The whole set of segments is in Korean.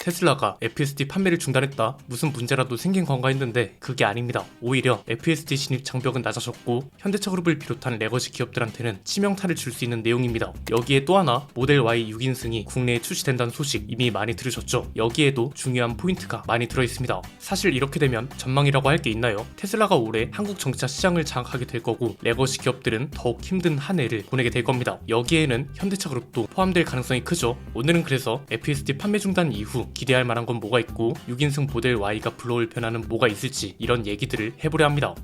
테슬라가 FSD 판매를 중단했다, 무슨 문제라도 생긴 건가 했는데 그게 아닙니다. 오히려 FSD 진입 장벽은 낮아졌고 현대차그룹을 비롯한 레거시 기업들한테는 치명타를 줄 수 있는 내용입니다. 여기에 또 하나, 모델 Y 6인승이 국내에 출시된다는 소식 이미 많이 들으셨죠? 여기에도 중요한 포인트가 많이 들어있습니다. 사실 이렇게 되면 전망이라고 할 게 있나요? 테슬라가 올해 한국 전기차 시장을 장악하게 될 거고 레거시 기업들은 더욱 힘든 한 해를 보내게 될 겁니다. 여기에는 현대차그룹도 포함될 가능성이 크죠. 오늘은 그래서 FSD 판매 중단 이후 기대할 만한 건 뭐가 있고 6인승 모델 Y가 불러올 변화는 뭐가 있을지, 이런 얘기들을 해보려 합니다.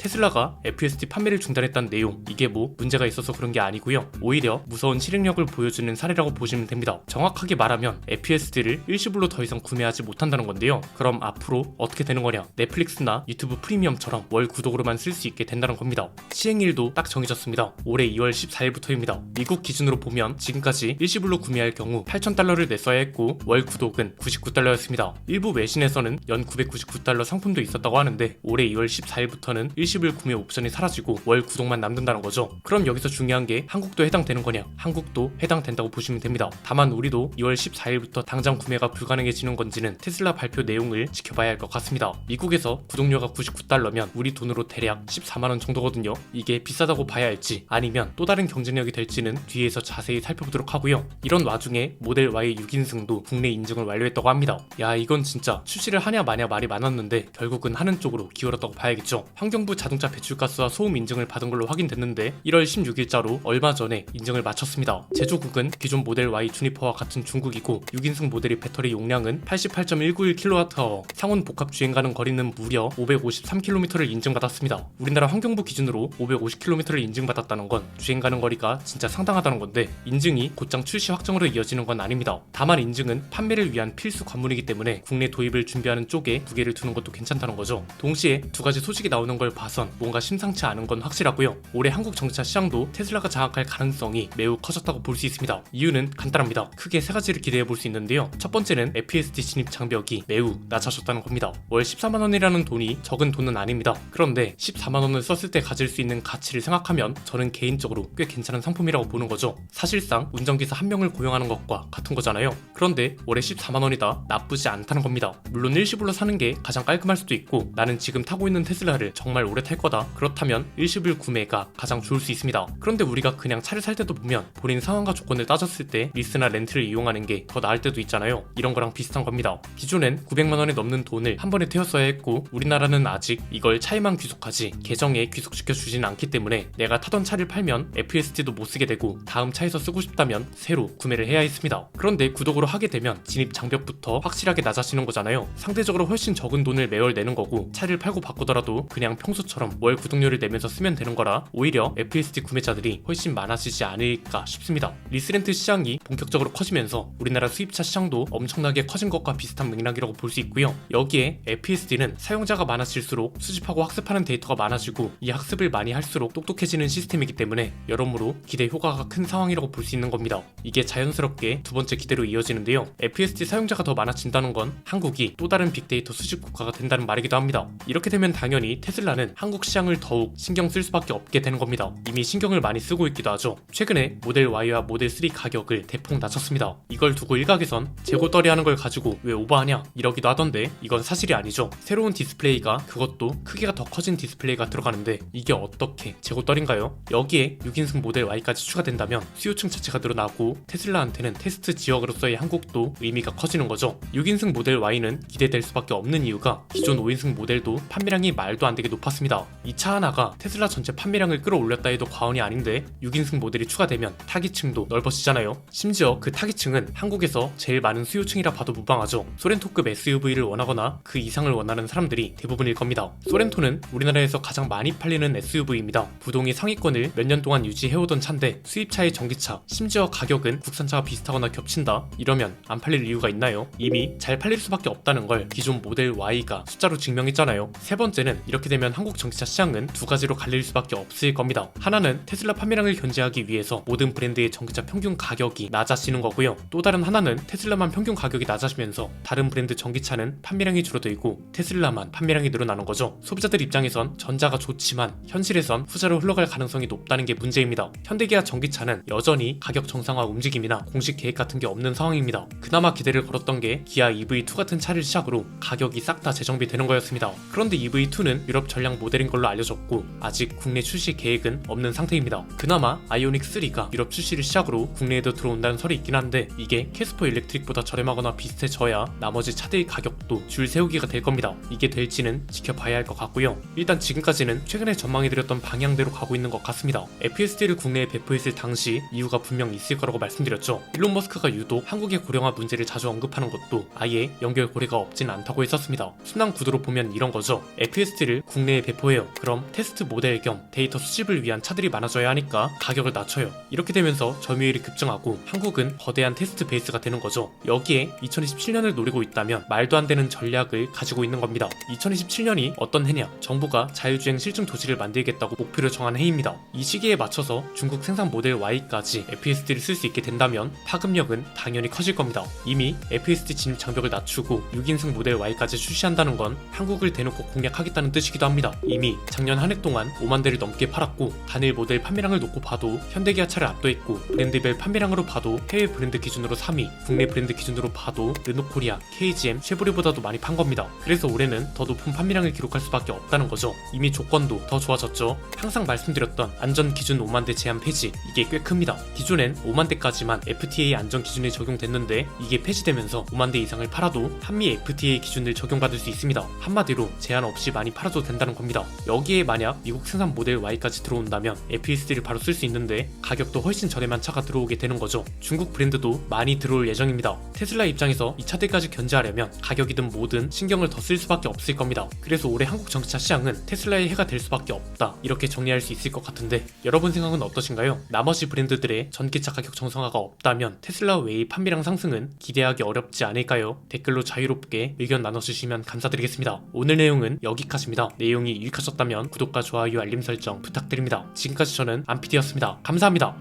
테슬라가 FSD 판매를 중단했다는 내용, 이게 뭐 문제가 있어서 그런 게 아니고요. 오히려 무서운 실행력을 보여주는 사례라고 보시면 됩니다. 정확하게 말하면 FSD를 일시불로 더 이상 구매하지 못한다는 건데요. 그럼 앞으로 어떻게 되는 거냐? 넷플릭스나 유튜브 프리미엄처럼 월 구독으로만 쓸 수 있게 된다는 겁니다. 시행일도 딱 정해졌습니다. 올해 2월 14일부터입니다. 미국 기준으로 보면 지금까지 일시불로 구매할 경우 $8,000를 냈어야 했고 월 구독은 $99였습니다. 일부 외신에서는 연 $999 상품도 있었다고 하는데 올해 2월 14일부터는 일시불 구매 옵션이 사라지고 월 구독만 남는다는 거죠. 그럼 여기서 중요한 게 한국도 해당되는 거냐? 한국도 해당된다고 보시면 됩니다. 다만 우리도 2월 14일부터 당장 구매가 불가능해지는 건지는 테슬라 발표 내용을 지켜봐야 할 것 같습니다. 미국에서 구독료가 $99면 우리 돈으로 대략 14만원 정도거든요. 이게 비싸다고 봐야 할지 아니면 또 다른 경쟁력이 될지는 뒤에서 자세히 살펴보도록 하고요. 이런 와중에 모델 Y 6인승도 국내 인증을 완료했다고 합니다. 야, 이건 진짜 출시를 하냐 마냐 말이 많았는데 결국은 하는 쪽으로 기울었다고 봐야겠죠. 환경부 자동차 배출가스와 소음 인증을 받은 걸로 확인됐는데 1월 16일자로 얼마 전에 인증을 마쳤습니다. 제조국은 기존 모델 Y 주니퍼와 같은 중국이고 6인승 모델의 배터리 용량은 88.191kWh, 상온 복합 주행 가능 거리는 무려 553km를 인증받았습니다. 우리나라 환경부 기준으로 550km를 인증받았다는 건 주행 가능 거리가 진짜 상당하다는 건데 인증이 곧장 출시 확정으로 이어지는 건 아닙니다. 다만 인증은 판매를 위한 필수 관문이기 때문에 국내 도입을 준비하는 쪽에 무게를 두는 것도 괜찮다는 거죠. 동시에 두 가지 소식이 나오는 걸 봐선 뭔가 심상치 않은 건 확실하고요. 올해 한국 전기차 시장도 테슬라가 장악할 가능성이 매우 커졌다고 볼 수 있습니다. 이유는 간단합니다. 크게 세 가지를 기대해 볼 수 있는데요. 첫 번째는 FSD 진입 장벽이 매우 낮아졌다는 겁니다. 월 14만원이라는 돈이 적은 돈은 아닙니다. 그런데 14만원을 썼을 때 가질 수 있는 가치를 생각하면 저는 개인적으로 꽤 괜찮은 상품이라고 보는 거죠. 사실상 운전기사 한 명을 고용하는 것과 같은 거잖아요. 그런데 월에 14만원이다, 나쁘지 않다는 겁니다. 물론 일시불로 사는 게 가장 깔끔할 수도 있고 나는 지금 타고 있는 테슬라를 정말 오래 탈 거다, 그렇다면 일시불 구매가 가장 좋을 수 있습니다. 그런데 우리가 그냥 차를 살 때도 보면 본인 상황과 조건을 따졌을 때 리스나 렌트를 이용하는 게 더 나을 때도 있잖아요. 이런 거랑 비슷한 겁니다. 기존엔 900만원이 넘는 돈을 한 번에 태웠어야 했고 우리나라는 아직 이걸 차에만 귀속하지 계정에 귀속시켜 주진 않기 때문에 내가 타던 차를 팔면 FSD도 못 쓰게 되고 다음 차에서 쓰고 싶다면 새로 구매를 해야 했습니다. 그런데 구독으로 하게 되면 진입 장벽부터 확실하게 낮아지는 거잖아요. 상대적으로 훨씬 적은 돈을 매월 내는 거고 차를 팔고 바꾸더라도 그냥 평소처럼 월 구독료를 내면서 쓰면 되는 거라 오히려 FSD 구매자들이 훨씬 많아지지 않을까 싶습니다. 리스렌트 시장이 본격적으로 커지면서 우리나라 수입차 시장도 엄청나게 커진 것과 비슷한 맥락이라고 볼 수 있고요. 여기에 FSD는 사용자가 많아질수록 수집하고 학습하는 데이터가 많아지고 이 학습을 많이 할수록 똑똑해지는 시스템이기 때문에 여러모로 기대 효과가 큰 상황이라고 볼 수 있는 겁니다. 이게 자연스럽게 두 번째 기대로 이어지는데요. FSD 사용자가 더 많아진다는 건 한국이 또 다른 빅데이터 수집 국가가 된다는 말이기도 합니다. 이렇게 되면 당연히 테슬라는 한국 시장을 더욱 신경 쓸 수밖에 없게 되는 겁니다. 이미 신경을 많이 쓰고 있기도 하죠. 최근에 모델 Y와 모델 3 가격을 대폭 낮췄습니다. 이걸 두고 일각에선 재고떨이 하는 걸 가지고 왜 오버하냐 이러기도 하던데 이건 사실이 아니죠. 새로운 디스플레이가, 그것도 크기가 더 커진 디스플레이가 들어가는데 이게 어떻게 재고떨인가요? 여기에 6인승 모델 Y까지 추가된다면 수요층 자체가 늘어나고 테슬라한테는 테스트 지역으로서의 한국도 의미가 커지는 거죠. 6인승 모델 Y는 기대될 수밖에 없는 이유가 기존 5인승 모델도 판매량이 말도 안 되게 높았습니다. 이 차 하나가 테슬라 전체 판매량을 끌어올렸다 해도 과언이 아닌데 6인승 모델이 추가되면 타깃층도 넓어지잖아요. 심지어 그 타깃층은 한국에서 제일 많은 수요층이라 봐도 무방하죠. 소렌토급 SUV를 원하거나 그 이상을 원하는 사람들이 대부분일 겁니다. 소렌토는 우리나라에서 가장 많이 팔리는 SUV입니다. 부동의 상위권을 몇 년 동안 유지해오던 차인데 수입차의 전기차, 심지어 가격은 국산차와 비슷하거나 겹친다? 이러면 안 팔릴 이유가 있나요? 이미 잘 팔릴 수밖에 없다는 걸 기존 모델 Y가 숫자로 증명했잖아요. 세 번째는 이렇게 되면 한국 한국 전기차 시장은 두 가지로 갈릴 수밖에 없을 겁니다. 하나는 테슬라 판매량을 견제하기 위해서 모든 브랜드의 전기차 평균 가격이 낮아지는 거고요. 또 다른 하나는 테슬라만 평균 가격이 낮아지면서 다른 브랜드 전기차는 판매량이 줄어들고 테슬라만 판매량이 늘어나는 거죠. 소비자들 입장에선 전자가 좋지만 현실에선 후자로 흘러갈 가능성이 높다는 게 문제입니다. 현대기아 전기차는 여전히 가격 정상화 움직임이나 공식 계획 같은 게 없는 상황입니다. 그나마 기대를 걸었던 게 기아 EV2 같은 차를 시작으로 가격이 싹 다 재정비되는 거였습니다. 그런데 EV2는 유럽 전량 모델인 걸로 알려졌고 아직 국내 출시 계획은 없는 상태입니다. 그나마 아이오닉3가 유럽 출시를 시작으로 국내에도 들어온다는 설이 있긴 한데 이게 캐스퍼 일렉트릭보다 저렴하거나 비슷해져야 나머지 차들 가격도 줄 세우기가 될 겁니다. 이게 될지는 지켜봐야 할 것 같고요. 일단 지금까지는 최근에 전망해드렸던 방향대로 가고 있는 것 같습니다. FSD를 국내에 배포했을 당시 이유가 분명 있을 거라고 말씀드렸죠. 일론 머스크가 유독 한국의 고령화 문제를 자주 언급하는 것도 아예 연결고리가 없진 않다고 했었습니다. 순환 구도로 보면 이런 거죠. FSD를 국내에 배포해요. 그럼 테스트 모델 겸 데이터 수집을 위한 차들이 많아져야 하니까 가격을 낮춰요. 이렇게 되면서 점유율이 급증하고 한국은 거대한 테스트 베이스가 되는 거죠. 여기에 2027년을 노리고 있다면 말도 안 되는 전략을 가지고 있는 겁니다. 2027년이 어떤 해냐? 정부가 자율주행 실증 도시를 만들겠다고 목표를 정한 해입니다. 이 시기에 맞춰서 중국 생산 모델 Y까지 FSD를 쓸 수 있게 된다면 파급력은 당연히 커질 겁니다. 이미 FSD 진입 장벽을 낮추고 6인승 모델 Y까지 출시한다는 건 한국을 대놓고 공략하겠다는 뜻이기도 합니다. 이미 작년 한 해 동안 5만 대를 넘게 팔았고 단일 모델 판매량을 놓고 봐도 현대기아차를 압도했고 브랜드별 판매량으로 봐도 해외 브랜드 기준으로 3위, 국내 브랜드 기준으로 봐도 르노코리아, KGM, 쉐보레보다도 많이 판 겁니다. 그래서 올해는 더 높은 판매량을 기록할 수밖에 없다는 거죠. 이미 조건도 더 좋아졌죠. 항상 말씀드렸던 안전 기준 5만 대 제한 폐지, 이게 꽤 큽니다. 기존엔 5만 대까지만 FTA 안전 기준이 적용됐는데 이게 폐지되면서 5만 대 이상을 팔아도 한미 FTA 기준을 적용받을 수 있습니다. 한마디로 제한 없이 많이 팔아도 된다는 겁니다. 여기에 만약 미국 생산 모델 Y까지 들어온다면 FSD를 바로 쓸 수 있는데 가격도 훨씬 저렴한 차가 들어오게 되는 거죠. 중국 브랜드도 많이 들어올 예정입니다. 테슬라 입장에서 이 차들까지 견제하려면 가격이든 뭐든 신경을 더 쓸 수밖에 없을 겁니다. 그래서 올해 한국 전기차 시장은 테슬라의 해가 될 수밖에 없다, 이렇게 정리할 수 있을 것 같은데 여러분 생각은 어떠신가요? 나머지 브랜드들의 전기차 가격 정상화가 없다면 테슬라 외의 판매량 상승은 기대하기 어렵지 않을까요? 댓글로 자유롭게 의견 나눠주시면 감사드리겠습니다. 오늘 내용은 여기까지입니다. 내용이 유익하셨다면 구독과 좋아요, 알림 설정 부탁드립니다. 지금까지 저는 안PD였습니다. 감사합니다.